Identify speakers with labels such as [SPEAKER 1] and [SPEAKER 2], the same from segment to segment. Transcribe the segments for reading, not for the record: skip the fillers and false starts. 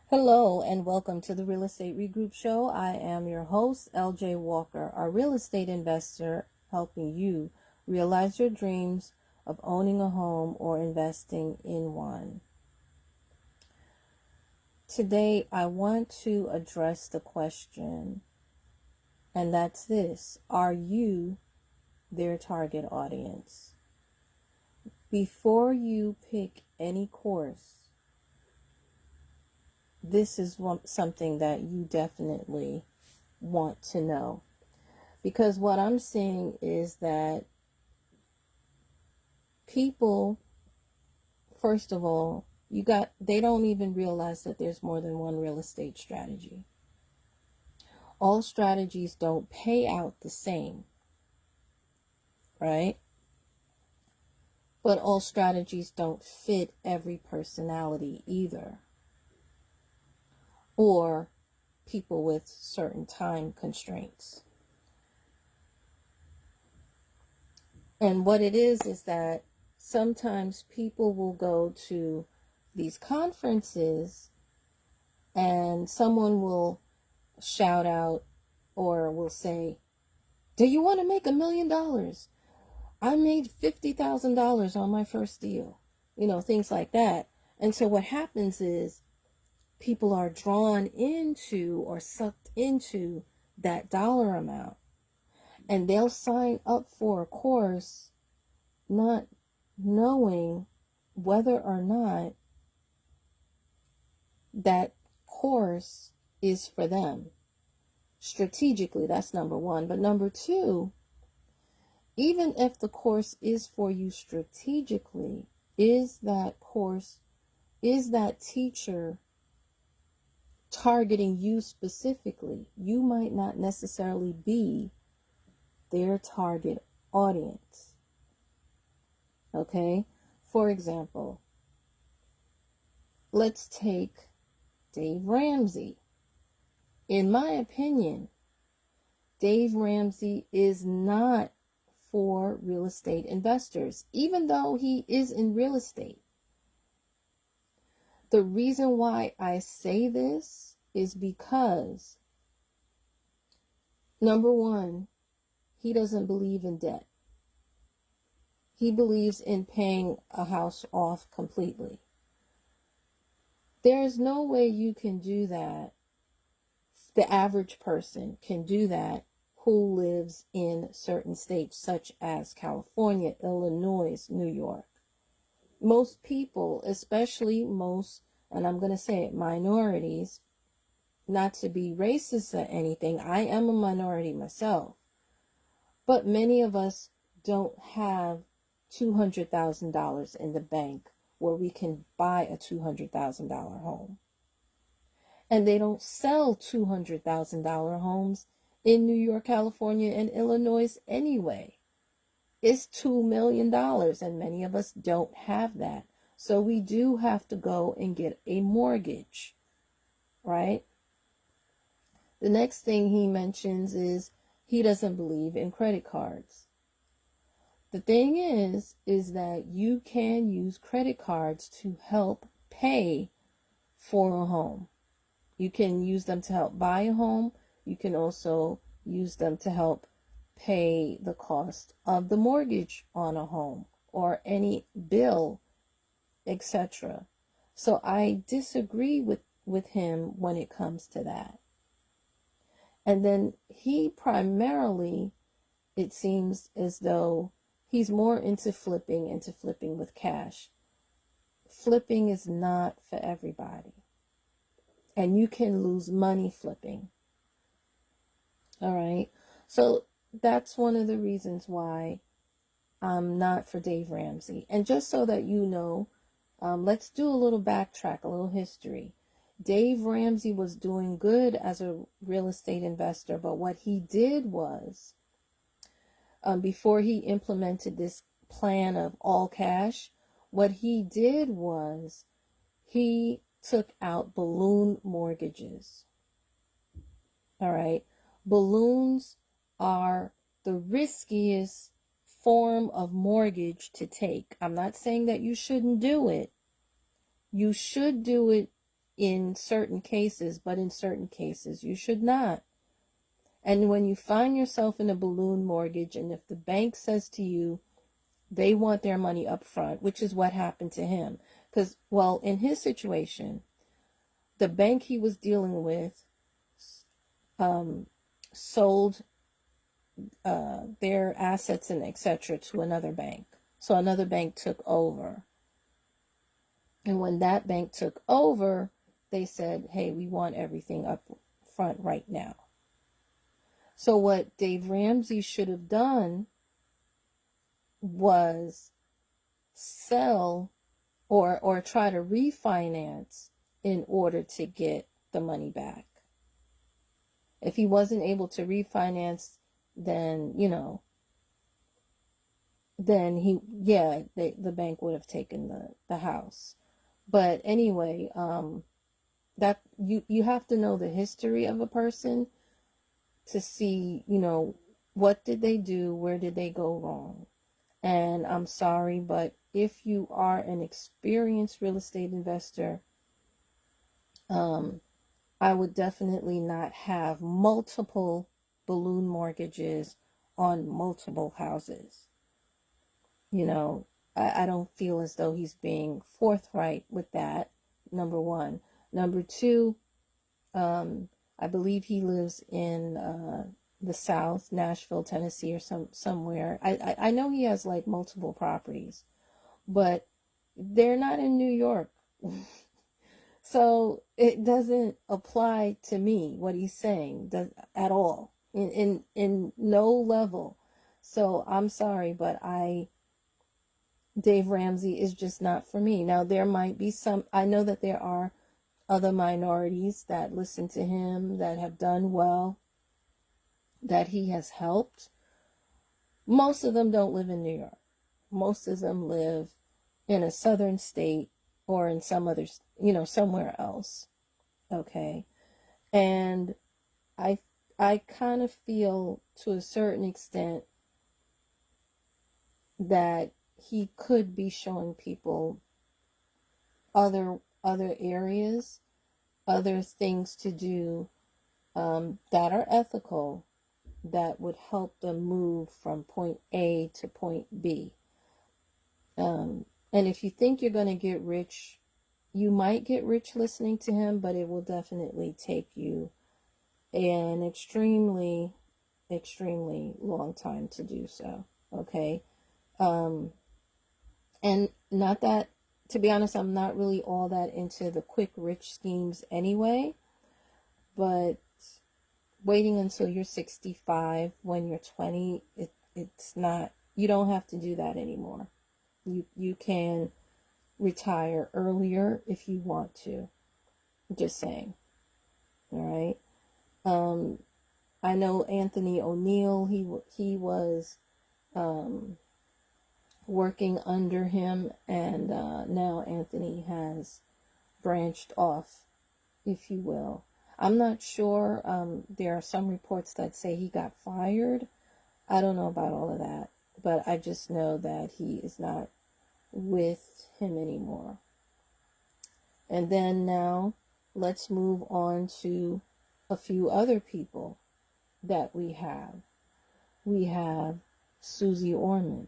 [SPEAKER 1] Hello and welcome to the Real Estate Regroup Show. I am your host, LJ Walker, a real estate investor helping you realize your dreams of owning a home or investing in one. Today, I want to address the question, and that's this: are you their target audience? Before you pick any course, this is something that you definitely want to know. Because what I'm seeing is that people, first of all, they don't even realize that there's more than one real estate strategy. All strategies don't pay out the same, right? But all strategies don't fit every personality either, or people with certain time constraints. And what it is that sometimes people will go to these conferences and someone will shout out or will say, "Do you want to make $1 million? I made $50,000 on my first deal." Things like that. And so what happens is people are drawn into or sucked into that dollar amount. And they'll sign up for a course not knowing whether or not that course is for them. Strategically, that's number one. But number two, even if the course is for you strategically, is that teacher targeting you specifically? You might not necessarily be their target audience. Okay? For example, let's take Dave Ramsey. In my opinion, Dave Ramsey is not for real estate investors, even though he is in real estate. The reason why I say this is because, number one, he doesn't believe in debt. He believes in paying a house off completely. There is no way you can do that. The average person can do that who lives in certain states such as California, Illinois, New York. Most people, especially most, and I'm going to say it, minorities, not to be racist or anything, I am a minority myself, but many of us don't have $200,000 in the bank where we can buy a $200,000 home. And they don't sell $200,000 homes in New York, California, and Illinois anyway. It's $2 million, and many of us don't have that. So we do have to go and get a mortgage, right? The next thing he mentions is he doesn't believe in credit cards. The thing is that you can use credit cards to help pay for a home. You can use them to help buy a home. You can also use them to help pay the cost of the mortgage on a home or any bill, etc. So I disagree with him when it comes to that. And then he primarily, it seems as though he's more into flipping with cash. Flipping is not for everybody. And you can lose money flipping. All right. So that's one of the reasons why I'm not for Dave Ramsey. And just so that you know, let's do a little backtrack, a little history. Dave Ramsey was doing good as a real estate investor, but what he did was, before he implemented this plan of all cash, what he did was he took out balloon mortgages. All right. Balloons are the riskiest form of mortgage to take. I'm not saying that you shouldn't do it. You should do it in certain cases, but in certain cases you should not. And when you find yourself in a balloon mortgage, and if the bank says to you they want their money up front, which is what happened to him, because, well, in his situation, the bank he was dealing with sold their assets and etc. to another bank. So another bank took over. And when that bank took over, they said, hey, we want everything up front right now. So what Dave Ramsey should have done was sell or try to refinance in order to get the money back. If he wasn't able to refinance, then, then the bank would have taken the house. But anyway, that you have to know the history of a person to see, what did they do, where did they go wrong. And I'm sorry, but if you are an experienced real estate investor, I would definitely not have multiple balloon mortgages on multiple houses. I don't feel as though he's being forthright with that, number one. Number two, I believe he lives in the South, Nashville, Tennessee, or somewhere. I know he has like multiple properties, but they're not in New York. So it doesn't apply to me, what he's saying, at all, in no level. So I'm sorry, but Dave Ramsey is just not for me. Now, there might be I know that there are other minorities that listen to him, that have done well, that he has helped. Most of them don't live in New York. Most of them live in a southern state or in some other, somewhere else. Okay. And I kind of feel to a certain extent that he could be showing people other areas, other things to do that are ethical, that would help them move from point A to point B. And if you think you're going to get rich, you might get rich listening to him, but it will definitely take you an extremely, extremely long time to do so. Okay. And not that, to be honest, I'm not really all that into the quick rich schemes anyway, but waiting until you're 65 when you're 20, it's not, you don't have to do that anymore. You can retire earlier if you want to. Just saying. All right. I know Anthony O'Neill, he was working under him, and now Anthony has branched off, if you will. I'm not sure. There are some reports that say he got fired. I don't know about all of that, but I just know that he is not with him anymore. And then now let's move on to a few other people that we have. We have Susie Orman.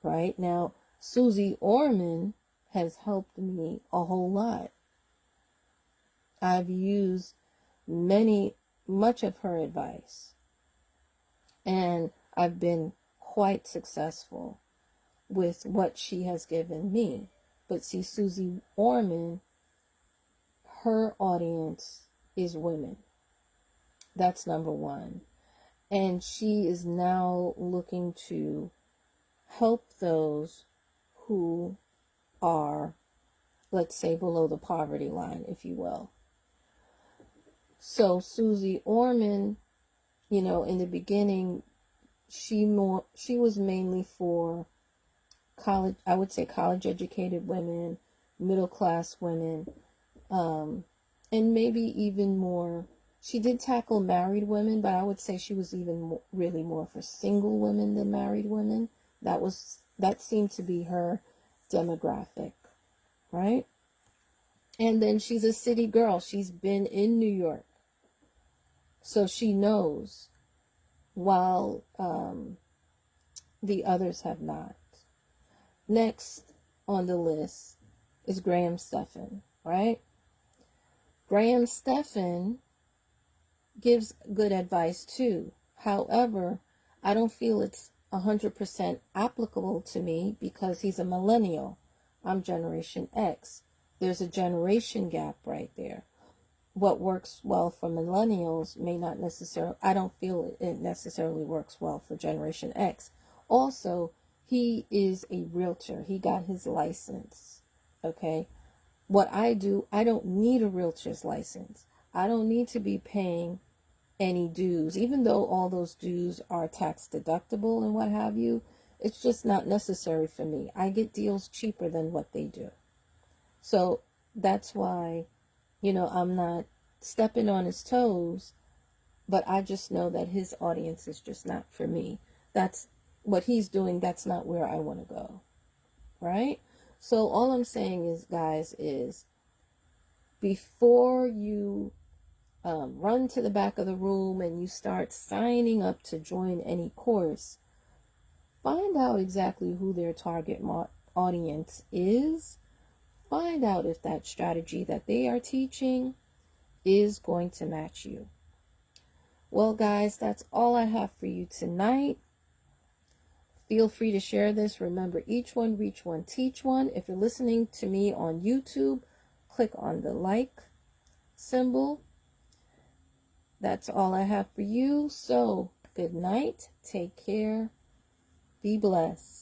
[SPEAKER 1] Right? Now, Susie Orman has helped me a whole lot. I've used much of her advice, and I've been quite successful with what she has given me. But see, Susie Orman, her audience is women. That's number one. And she is now looking to help those who are, let's say, below the poverty line, if you will. So Susie Orman, in the beginning, she was mainly for college, I would say college educated women, middle class women, and maybe even more. She did tackle married women, but I would say she was even really more for single women than married women. That seemed to be her demographic, right? And then she's a city girl. She's been in New York. So she knows, while the others have not. Next on the list is Graham Stephan, right? Graham Stephan gives good advice too. However, I don't feel it's 100% applicable to me because he's a millennial. I'm Generation X. There's a generation gap right there. What works well for millennials may not necessarily, I don't feel it necessarily works well for Generation X. Also, he is a realtor. He got his license. Okay. What I do, I don't need a realtor's license. I don't need to be paying any dues, even though all those dues are tax deductible and what have you. It's just not necessary for me. I get deals cheaper than what they do. So that's why, I'm not stepping on his toes, but I just know that his audience is just not for me. That's what he's doing. That's not where I want to go. Right? So all I'm saying is, guys, is before you run to the back of the room and you start signing up to join any course, find out exactly who their target audience is. Find out if that strategy that they are teaching is going to match you. Well, guys, that's all I have for you tonight. Feel free to share this. Remember, each one, reach one, teach one. If you're listening to me on YouTube, click on the like symbol. That's all I have for you. So, good night. Take care. Be blessed.